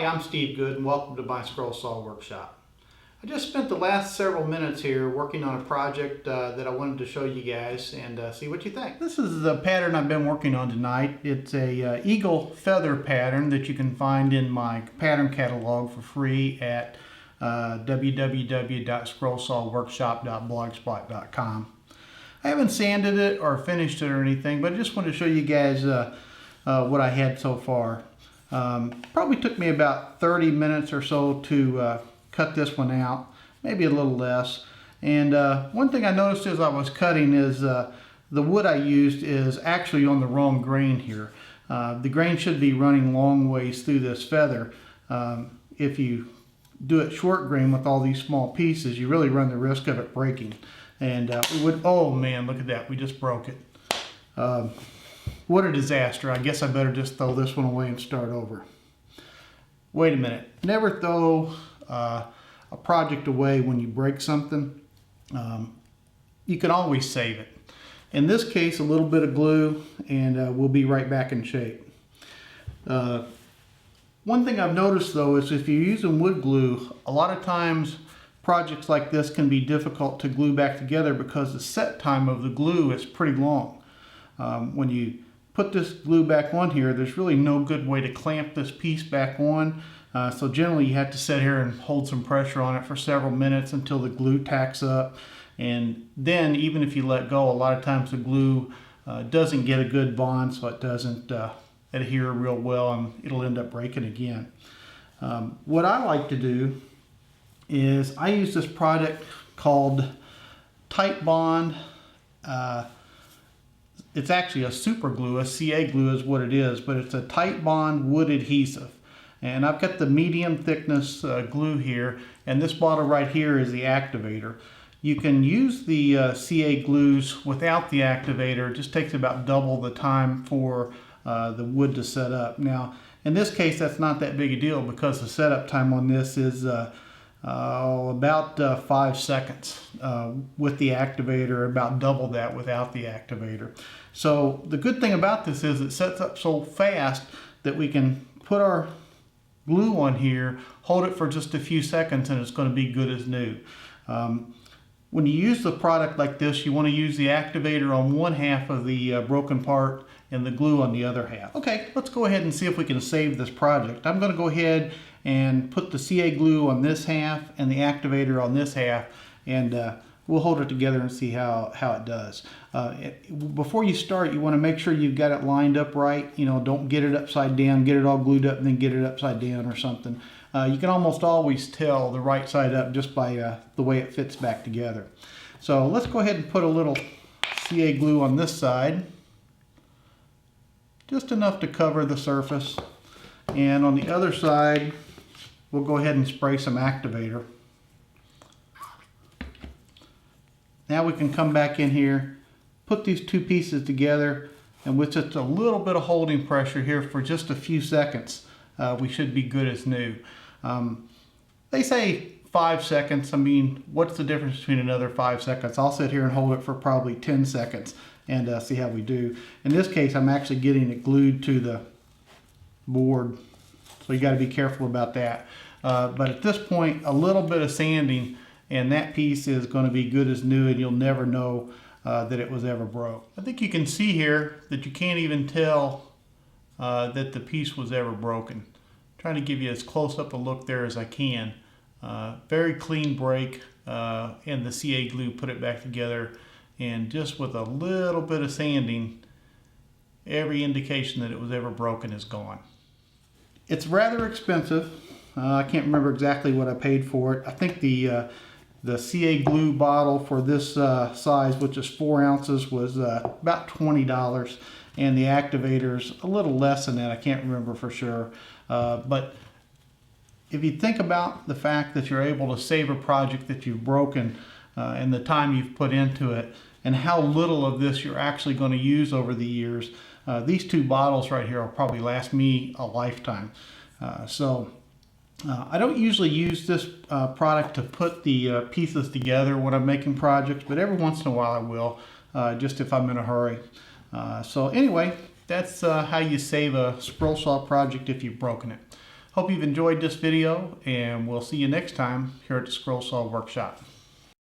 I'm Steve Good and welcome to my Scroll Saw Workshop. I just spent the last several minutes here working on a project that I wanted to show you guys and see what you think. This is the pattern I've been working on tonight. It's a eagle feather pattern that you can find in my pattern catalog for free at www.scrollsawworkshop.blogspot.com. I haven't sanded it or finished it or anything, but I just wanted to show you guys what I had so far. Probably took me about 30 minutes or so to cut this one out, maybe a little less. And one thing I noticed as I was cutting is the wood I used is actually on the wrong grain here. The grain should be running long ways through this feather. If you do it short grain with all these small pieces, you really run the risk of it breaking. And oh man, look at that, we just broke it. What a disaster. I guess I better just throw this one away and start over. Wait a minute. Never throw a project away when you break something. You can always save it. In this case, a little bit of glue and we'll be right back in shape. One thing I've noticed though is if you're using wood glue, a lot of times projects like this can be difficult to glue back together because the set time of the glue is pretty long. When you put this glue back on here, there's really no good way to clamp this piece back on. So generally you have to sit here and hold some pressure on it for several minutes until the glue tacks up. And then even if you let go, a lot of times the glue doesn't get a good bond, so it doesn't adhere real well and it'll end up breaking again. What I like to do is I use this product called Titebond. It's actually a super glue, a CA glue is what it is, but it's a Titebond wood adhesive. And I've got the medium thickness glue here, and this bottle right here is the activator. You can use the CA glues without the activator. It just takes about double the time for the wood to set up. Now, in this case, that's not that big a deal because the setup time on this is about 5 seconds with the activator, about double that without the activator. So the good thing about this is it sets up so fast that we can put our glue on here, hold it for just a few seconds, and it's going to be good as new. When you use the product like this, you want to use the activator on one half of the broken part and the glue on the other half. Okay, let's go ahead and see if we can save this project. I'm going to go ahead and put the CA glue on this half and the activator on this half, and we'll hold it together and see how it does. Before you start, you want to make sure you've got it lined up right. You know, don't get it upside down, get it all glued up and then get it upside down or something. You can almost always tell the right side up just by the way it fits back together. So let's go ahead and put a little CA glue on this side, just enough to cover the surface. And on the other side, we'll go ahead and spray some activator. Now we can come back in here, put these two pieces together, and with just a little bit of holding pressure here for just a few seconds, we should be good as new. They say 5 seconds. I mean, what's the difference between another 5 seconds? I'll sit here and hold it for probably 10 seconds and see how we do. In this case, I'm actually getting it glued to the board, so you got to be careful about that. But at this point, a little bit of sanding and that piece is going to be good as new, and you'll never know that it was ever broke. I think you can see here that you can't even tell that the piece was ever broken. I'm trying to give you as close up a look there as I can. Very clean break, and the CA glue put it back together, and just with a little bit of sanding, every indication that it was ever broken is gone. It's rather expensive. I can't remember exactly what I paid for it. I think the CA glue bottle for this size, which is 4 ounces, was about $20, and the activator's a little less than that. I can't remember for sure. But if you think about the fact that you're able to save a project that you've broken and the time you've put into it, and how little of this you're actually going to use over the years, these two bottles right here will probably last me a lifetime. I don't usually use this product to put the pieces together when I'm making projects, but every once in a while I will, just if I'm in a hurry. So anyway, that's how you save a scroll saw project if you've broken it. Hope you've enjoyed this video, and we'll see you next time here at the Scroll Saw Workshop.